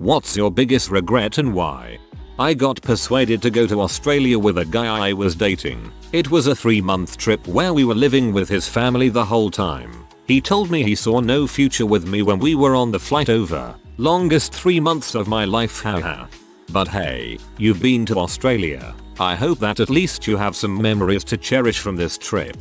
What's your biggest regret and why? I got persuaded to go to Australia with a guy I was dating. It was a 3-month trip where we were living with his family the whole time. He told me he saw no future with me when we were on the flight over. Longest 3 months of my life, haha. But hey, you've been to Australia. I hope that at least you have some memories to cherish from this trip.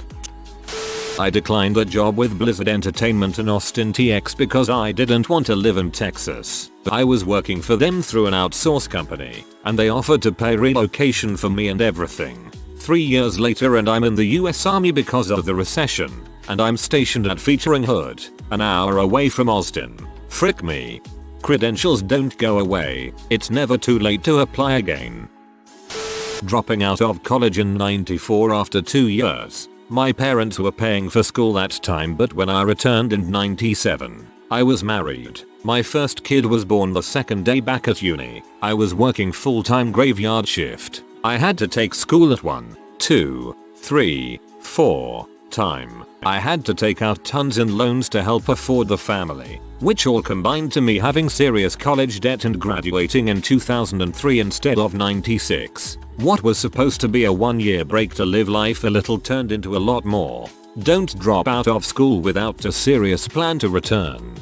I declined a job with Blizzard Entertainment in Austin, TX because I didn't want to live in Texas. I was working for them through an outsource company, and they offered to pay relocation for me and everything. 3 years later and I'm in the US Army because of the recession, and I'm stationed at Featuring Hood, an hour away from Austin. Frick me. Credentials don't go away, it's never too late to apply again. Dropping out of college in '94 after 2 years. My parents were paying for school that time, but when I returned in '97, I was married. My first kid was born the second day back at uni. I was working full-time graveyard shift. I had to take school at 1, 2, 3, 4 time. I had to take out tons in loans to help afford the family, which all combined to me having serious college debt and graduating in 2003 instead of '96. What was supposed to be a 1-year break to live life a little turned into a lot more. Don't drop out of school without a serious plan to return.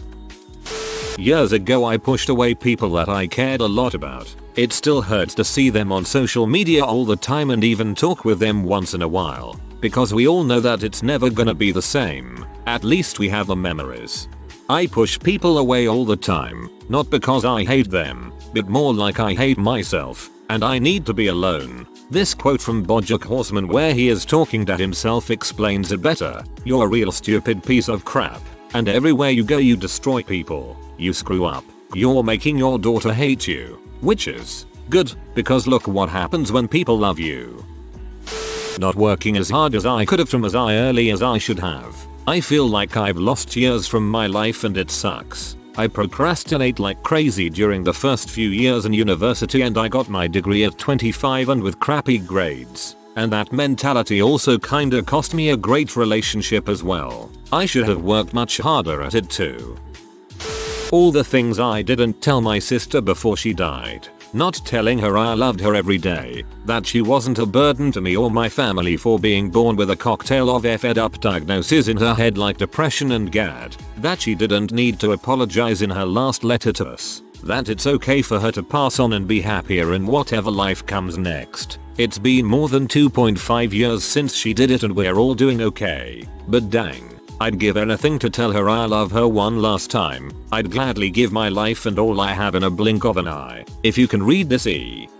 Years ago I pushed away people that I cared a lot about. It still hurts to see them on social media all the time and even talk with them once in a while. Because we all know that it's never gonna be the same. At least we have the memories. I push people away all the time, not because I hate them, but more like I hate myself, and I need to be alone. This quote from BoJack Horseman where he is talking to himself explains it better. You're a real stupid piece of crap, and everywhere you go you destroy people. You screw up. You're making your daughter hate you. Which is good, because look what happens when people love you. Not working as hard as I could have from as early as I should have. I feel like I've lost years from my life and it sucks. I procrastinate like crazy during the first few years in university and I got my degree at 25 and with crappy grades. And that mentality also kinda cost me a great relationship as well. I should have worked much harder at it too. All the things I didn't tell my sister before she died. Not telling her I loved her every day, that she wasn't a burden to me or my family for being born with a cocktail of effed up diagnoses in her head like depression and GAD, that she didn't need to apologize in her last letter to us, that it's okay for her to pass on and be happier in whatever life comes next. It's been more than 2.5 years since she did it and we're all doing okay, but dang. I'd give anything to tell her I love her one last time. I'd gladly give my life and all I have in a blink of an eye. If you can read this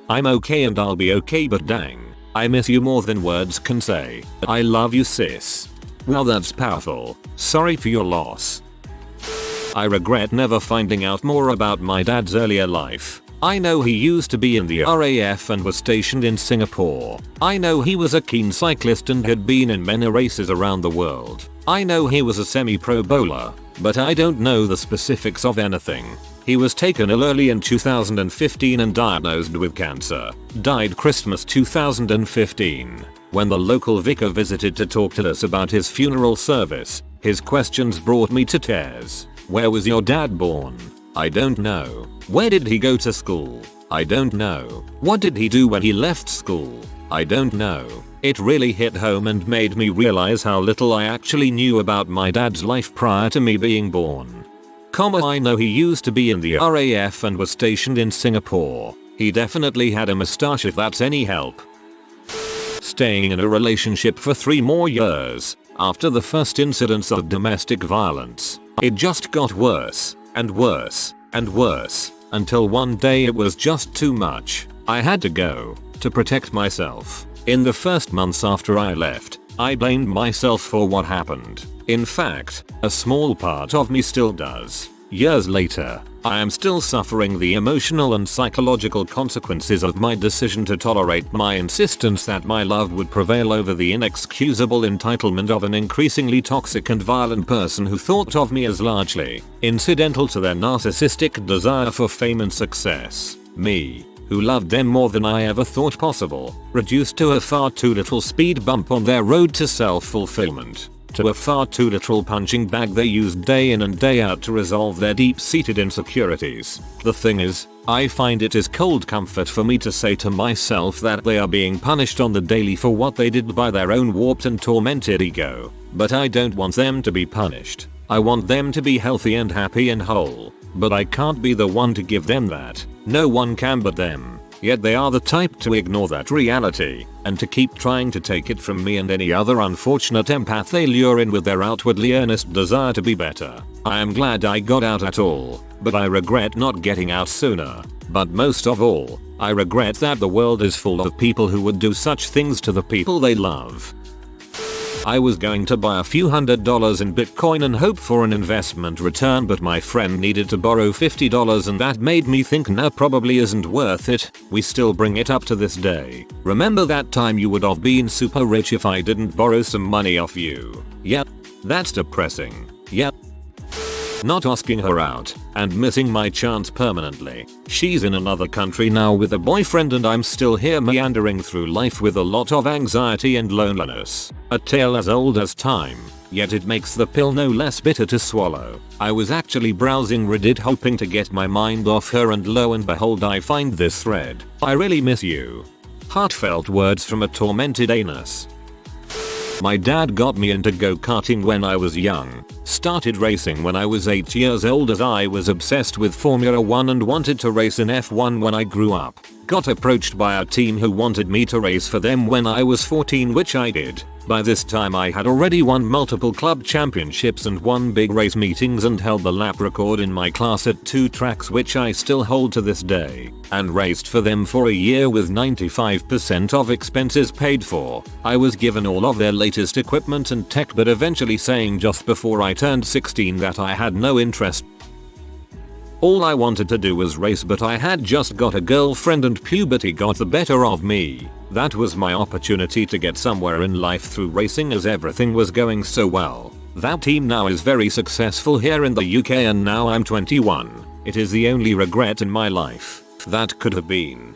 I'm okay and I'll be okay, but dang. I miss you more than words can say. I love you, sis. Well, that's powerful. Sorry for your loss. I regret never finding out more about my dad's earlier life. I know he used to be in the RAF and was stationed in Singapore. I know he was a keen cyclist and had been in many races around the world. I know he was a semi-pro bowler, but I don't know the specifics of anything. He was taken ill early in 2015 and diagnosed with cancer. Died Christmas 2015. When the local vicar visited to talk to us about his funeral service, his questions brought me to tears. Where was your dad born? I don't know. Where did he go to school? I don't know. What did he do when he left school? I don't know. It really hit home and made me realize how little I actually knew about my dad's life prior to me being born. I know he used to be in the RAF and was stationed in Singapore. He definitely had a mustache if that's any help. Staying in a relationship for 3 more years. After the first incidents of domestic violence, it just got worse and worse and worse until one day it was just too much. I had to go to protect myself. In the first months after I left, I blamed myself for what happened. In fact, a small part of me still does. Years later, I am still suffering the emotional and psychological consequences of my decision to tolerate my insistence that my love would prevail over the inexcusable entitlement of an increasingly toxic and violent person who thought of me as largely incidental to their narcissistic desire for fame and success. Me, who loved them more than I ever thought possible, reduced to a far too little speed bump on their road to self-fulfillment. to a far too literal punching bag they use day in and day out to resolve their deep-seated insecurities. The thing is, I find it is cold comfort for me to say to myself that they are being punished on the daily for what they did by their own warped and tormented ego. But I don't want them to be punished. I want them to be healthy and happy and whole. But I can't be the one to give them that. No one can but them. Yet they are the type to ignore that reality, and to keep trying to take it from me and any other unfortunate empath they lure in with their outwardly earnest desire to be better. I am glad I got out at all, but I regret not getting out sooner. But most of all, I regret that the world is full of people who would do such things to the people they love. I was going to buy a few $100s in Bitcoin and hope for an investment return, but my friend needed to borrow $50 and that made me think nah, probably isn't worth it. We still bring it up to this day. Remember that time you would have been super rich if I didn't borrow some money off you? Yep. That's depressing. Yep. Not asking her out, and missing my chance permanently. She's in another country now with a boyfriend and I'm still here meandering through life with a lot of anxiety and loneliness. A tale as old as time, yet it makes the pill no less bitter to swallow. I was actually browsing Reddit hoping to get my mind off her and lo and behold I find this thread. I really miss you. Heartfelt words from a tormented anus. My dad got me into go-karting when I was young. Started racing when I was 8 years old as I was obsessed with Formula 1 and wanted to race in F1 when I grew up. Got approached by a team who wanted me to race for them when I was 14, which I did. By this time I had already won multiple club championships and won big race meetings and held the lap record in my class at 2 tracks, which I still hold to this day, and raced for them for a year with 95% of expenses paid for. I was given all of their latest equipment and tech, but eventually saying just before I turned 16 that I had no interest. All I wanted to do was race, but I had just got a girlfriend and puberty got the better of me. That was my opportunity to get somewhere in life through racing as everything was going so well. That team now is very successful here in the UK and now I'm 21. It is the only regret in my life. That could have been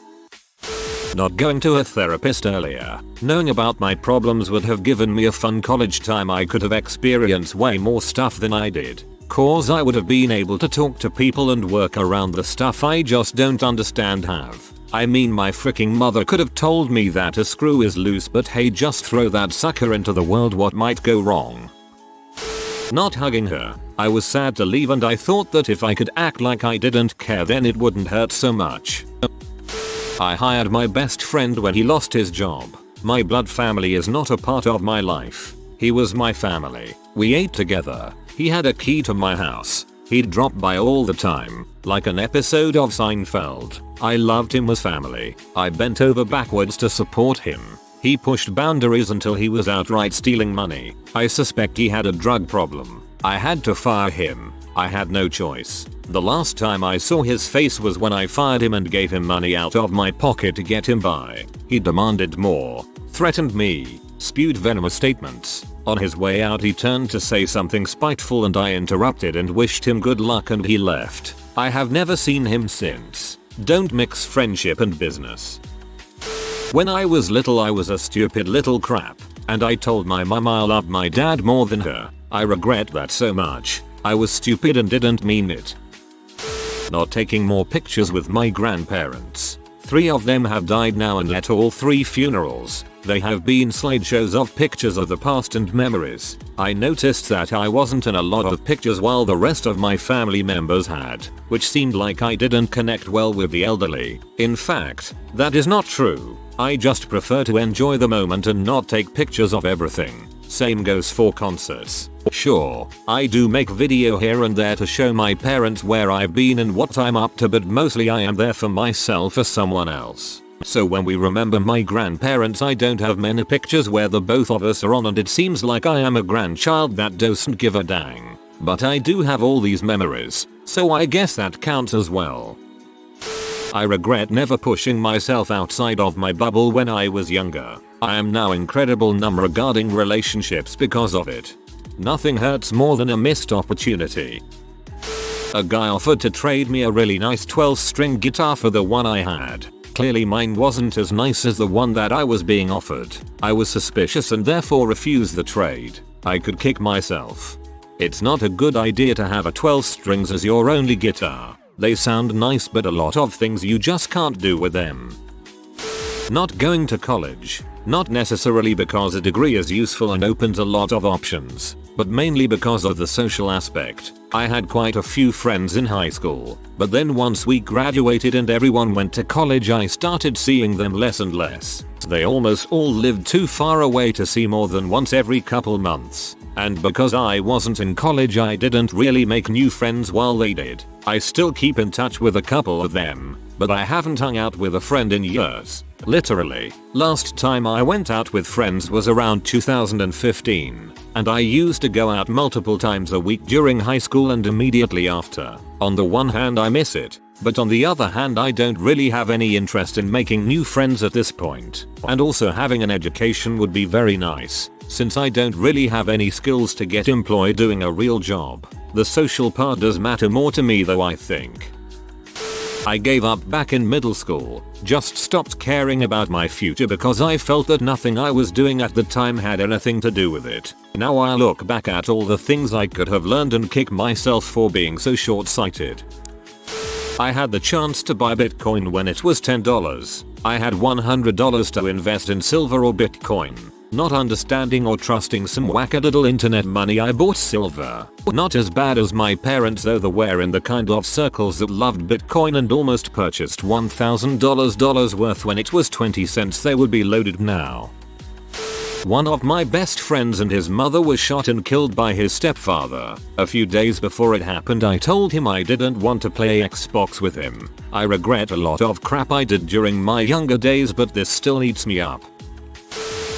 not going to a therapist earlier. Knowing about my problems would have given me a fun college time. I could have experienced way more stuff than I did. Cause I would have been able to talk to people and work around the stuff I just don't understand have. I mean, my freaking mother could have told me that a screw is loose, but hey, just throw that sucker into the world, what might go wrong? Not hugging her. I was sad to leave and I thought that if I could act like I didn't care then it wouldn't hurt so much. I hired my best friend when he lost his job. My blood family is not a part of my life. He was my family. We ate together. He had a key to my house. He'd drop by all the time, like an episode of Seinfeld. I loved him as family. I bent over backwards to support him. He pushed boundaries until he was outright stealing money. I suspect he had a drug problem. I had to fire him. I had no choice. The last time I saw his face was when I fired him and gave him money out of my pocket to get him by. He demanded more, threatened me, spewed venomous statements. On his way out he turned to say something spiteful and I interrupted and wished him good luck and he left. I have never seen him since. Don't mix friendship and business. When I was little I was a stupid little crap, and I told my mum I loved my dad more than her. I regret that so much. I was stupid and didn't mean it. Not taking more pictures with my grandparents. 3 of them have died now and at all 3 funerals, they have been slideshows of pictures of the past and memories. I noticed that I wasn't in a lot of pictures while the rest of my family members had, which seemed like I didn't connect well with the elderly. In fact, that is not true. I just prefer to enjoy the moment and not take pictures of everything. Same goes for concerts. Sure, I do make video here and there to show my parents where I've been and what I'm up to, but mostly I am there for myself or someone else. So when we remember my grandparents I don't have many pictures where the both of us are on and it seems like I am a grandchild that doesn't give a dang. But I do have all these memories, so I guess that counts as well. I regret never pushing myself outside of my bubble when I was younger. I am now incredible numb regarding relationships because of it. Nothing hurts more than a missed opportunity. A guy offered to trade me a really nice 12-string guitar for the one I had. Clearly mine wasn't as nice as the one that I was being offered. I was suspicious and therefore refused the trade. I could kick myself. It's not a good idea to have a 12 strings as your only guitar. They sound nice but a lot of things you just can't do with them. Not going to college. Not necessarily because a degree is useful and opens a lot of options, but mainly because of the social aspect. I had quite a few friends in high school, but then once we graduated and everyone went to college I started seeing them less and less. They almost all lived too far away to see more than once every couple months. And because I wasn't in college I didn't really make new friends while they did. I still keep in touch with a couple of them, but I haven't hung out with a friend in years. Literally, last time I went out with friends was around 2015, and I used to go out multiple times a week during high school and immediately after. On the one hand I miss it, but on the other hand I don't really have any interest in making new friends at this point. And also having an education would be very nice, since I don't really have any skills to get employed doing a real job. The social part does matter more to me though, I think. I gave up back in middle school, just stopped caring about my future because I felt that nothing I was doing at the time had anything to do with it. Now I look back at all the things I could have learned and kick myself for being so short-sighted. I had the chance to buy Bitcoin when it was $10. I had $100 to invest in silver or Bitcoin. Not understanding or trusting some wackadoodle internet money I bought silver. Not as bad as my parents though, they were in the kind of circles that loved Bitcoin and almost purchased $1,000 worth when it was 20 cents. They would be loaded now. One of my best friends and his mother was shot and killed by his stepfather. A few days before it happened I told him I didn't want to play Xbox with him. I regret a lot of crap I did during my younger days, but this still eats me up.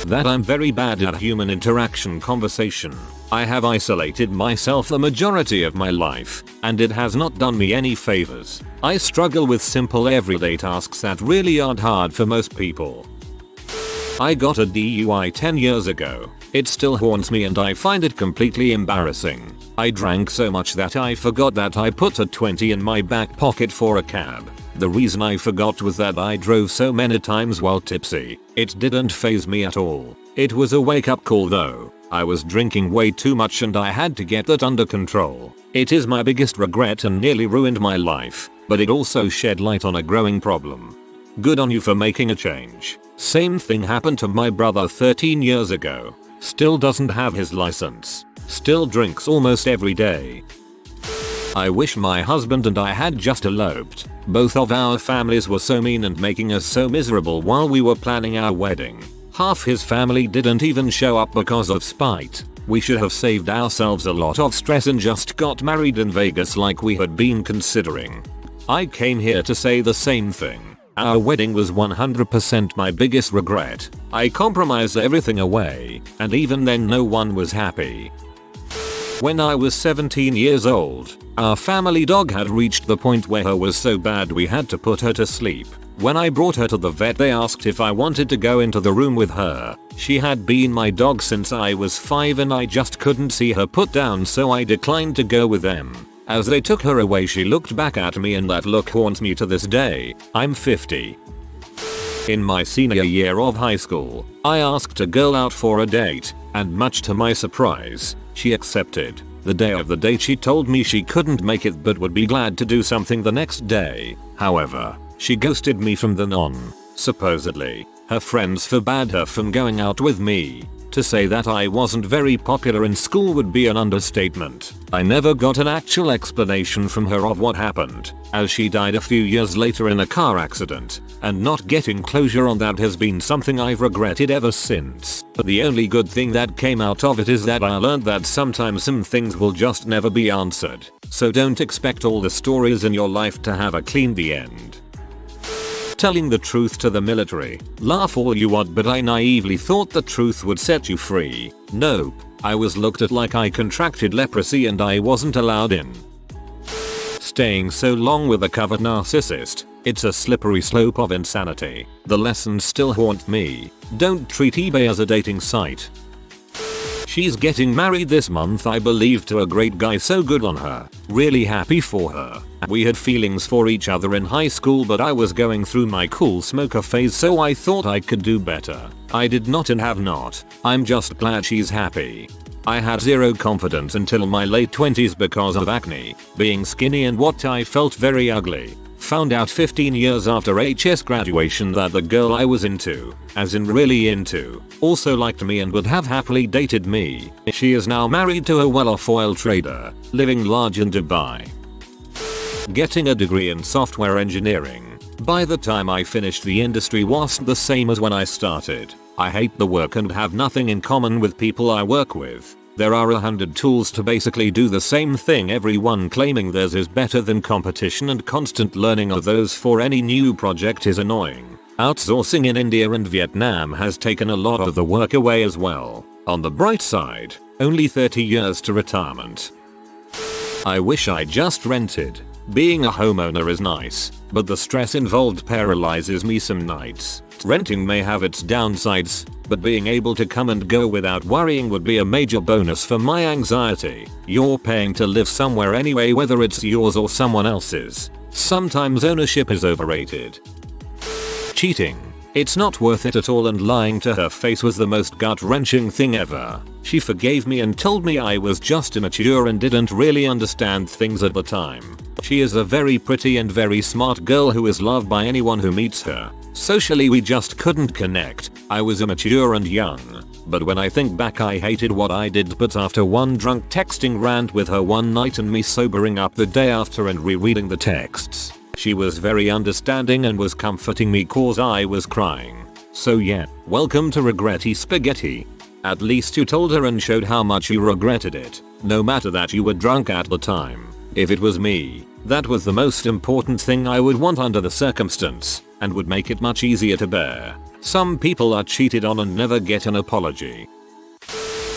That I'm very bad at human interaction conversation. I have isolated myself the majority of my life, and it has not done me any favors. I struggle with simple everyday tasks that really aren't hard for most people. I got a DUI 10 years ago. It still haunts me and I find it completely embarrassing. I drank so much that I forgot that I put a 20 in my back pocket for a cab. The reason I forgot was that I drove so many times while tipsy. It didn't faze me at all. It was a wake-up call though. I was drinking way too much and I had to get that under control. It is my biggest regret and nearly ruined my life, but it also shed light on a growing problem. Good on you for making a change. Same thing happened to my brother 13 years ago. Still doesn't have his license. Still drinks almost every day. I wish my husband and I had just eloped. Both of our families were so mean and making us so miserable while we were planning our wedding. Half his family didn't even show up because of spite. We should have saved ourselves a lot of stress and just got married in Vegas like we had been considering. I came here to say the same thing. Our wedding was 100% my biggest regret. I compromised everything away, and even then no one was happy. When I was 17 years old, our family dog had reached the point where her was so bad we had to put her to sleep. When I brought her to the vet they asked if I wanted to go into the room with her. She had been my dog since I was 5 and I just couldn't see her put down, so I declined to go with them. As they took her away she looked back at me and that look haunts me to this day. I'm 50. In my senior year of high school, I asked a girl out for a date, and much to my surprise, she accepted. The day of the date she told me she couldn't make it but would be glad to do something the next day. However, she ghosted me from then on. Supposedly, her friends forbade her from going out with me. To say that I wasn't very popular in school would be an understatement. I never got an actual explanation from her of what happened, as she died a few years later in a car accident, and not getting closure on that has been something I've regretted ever since. But the only good thing that came out of it is that I learned that sometimes some things will just never be answered. So don't expect all the stories in your life to have a clean the end. Telling the truth to the military. Laugh all you want, but I naively thought the truth would set you free. Nope. I was looked at like I contracted leprosy and I wasn't allowed in. Staying so long with a covert narcissist. It's a slippery slope of insanity. The lessons still haunt me. Don't treat eBay as a dating site. She's getting married this month, I believe, to a great guy, so good on her. Really happy for her. We had feelings for each other in high school, but I was going through my cool smoker phase, so I thought I could do better. I did not and have not. I'm just glad she's happy. I had zero confidence until my late 20s because of acne, being skinny and what I felt very ugly. Found out 15 years after HS graduation that the girl I was into, as in really into, also liked me and would have happily dated me. She is now married to a well-off oil trader, living large in Dubai. Getting a degree in software engineering. By the time I finished, the industry wasn't the same as when I started. I hate the work and have nothing in common with people I work with. There are 100 tools to basically do the same thing, everyone claiming theirs is better than competition, and constant learning of those for any new project is annoying. Outsourcing in India and Vietnam has taken a lot of the work away as well. On the bright side, only 30 years to retirement. I wish I just rented. Being a homeowner is nice, but the stress involved paralyzes me some nights. Renting may have its downsides, but being able to come and go without worrying would be a major bonus for my anxiety. You're paying to live somewhere anyway, whether it's yours or someone else's. Sometimes ownership is overrated. Cheating. It's not worth it at all, and lying to her face was the most gut-wrenching thing ever. She forgave me and told me I was just immature and didn't really understand things at the time. She is a very pretty and very smart girl who is loved by anyone who meets her. Socially we just couldn't connect. I was immature and young. But when I think back, I hated what I did, but after one drunk texting rant with her one night and me sobering up the day after and rereading the texts, she was very understanding and was comforting me cause I was crying. So yeah, welcome to Regretty Spaghetti. At least you told her and showed how much you regretted it, no matter that you were drunk at the time. If it was me, that was the most important thing I would want under the circumstance, and would make it much easier to bear. Some people are cheated on and never get an apology.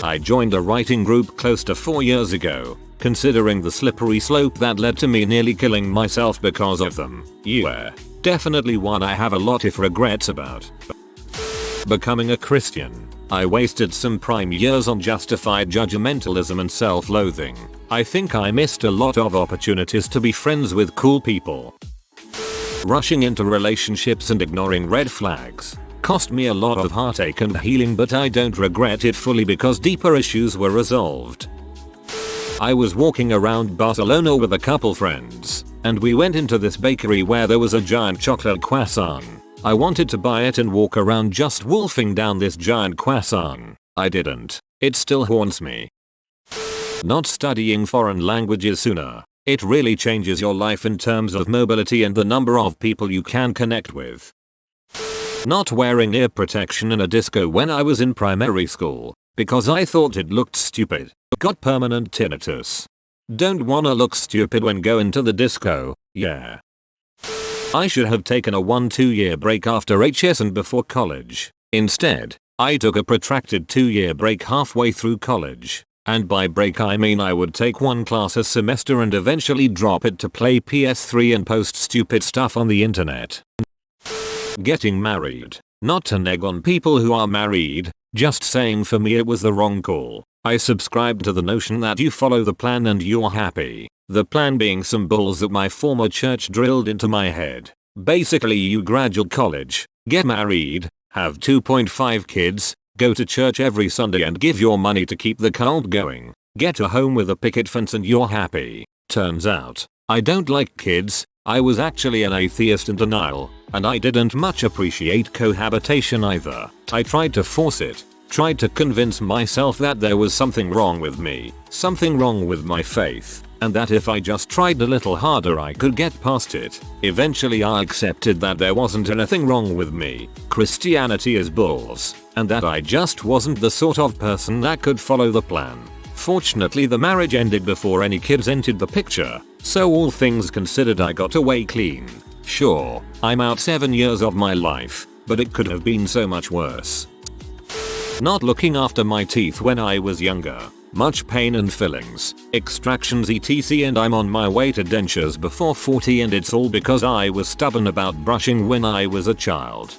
I joined a writing group close to 4 years ago, considering the slippery slope that led to me nearly killing myself because of them. Yeah, definitely one I have a lot of regrets about. Becoming a Christian. I wasted some prime years on justified judgmentalism and self-loathing. I think I missed a lot of opportunities to be friends with cool people. Rushing into relationships and ignoring red flags cost me a lot of heartache and healing, but I don't regret it fully because deeper issues were resolved. I was walking around Barcelona with a couple friends, and we went into this bakery where there was a giant chocolate croissant. I wanted to buy it and walk around just wolfing down this giant croissant. I didn't. It still haunts me. Not studying foreign languages sooner. It really changes your life in terms of mobility and the number of people you can connect with. Not wearing ear protection in a disco when I was in primary school, because I thought it looked stupid. Got permanent tinnitus. Don't wanna look stupid when going to the disco, yeah. I should have taken a 1-2 year break after HS and before college. Instead, I took a protracted 2-year break halfway through college. And by break I mean I would take one class a semester and eventually drop it to play PS3 and post stupid stuff on the internet. Getting married. Not to neg on people who are married, just saying for me it was the wrong call. I subscribed to the notion that you follow the plan and you're happy. The plan being some bulls that my former church drilled into my head. Basically you graduate college, get married, have 2.5 kids, go to church every Sunday and give your money to keep the cult going. Get a home with a picket fence and you're happy. Turns out, I don't like kids. I was actually an atheist in denial, and I didn't much appreciate cohabitation either. I tried to force it. Tried to convince myself that there was something wrong with me, something wrong with my faith, and that if I just tried a little harder I could get past it. Eventually I accepted that there wasn't anything wrong with me, Christianity is bulls, and that I just wasn't the sort of person that could follow the plan. Fortunately the marriage ended before any kids entered the picture, so all things considered I got away clean. Sure, I'm out 7 years of my life, but it could have been so much worse. Not looking after my teeth when I was younger. Much pain and fillings, extractions etc, and I'm on my way to dentures before 40, and it's all because I was stubborn about brushing when I was a child.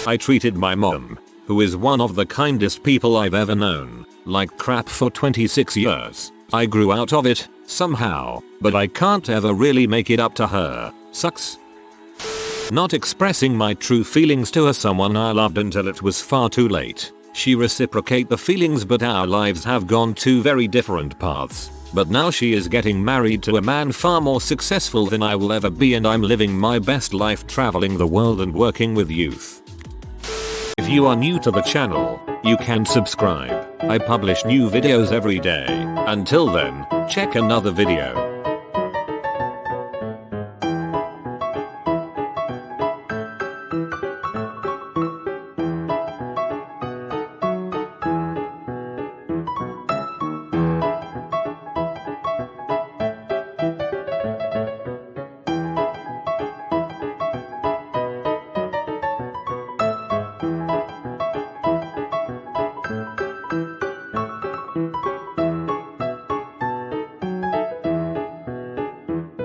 I treated my mom, who is one of the kindest people I've ever known, like crap for 26 years. I grew out of it, somehow, but I can't ever really make it up to her. Sucks. Not expressing my true feelings to someone I loved until it was far too late. She reciprocate the feelings, but our lives have gone two very different paths. But now she is getting married to a man far more successful than I will ever be, and I'm living my best life traveling the world and working with youth. If you are new to the channel, you can subscribe. I publish new videos every day. Until then, check another video.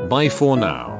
Bye for now.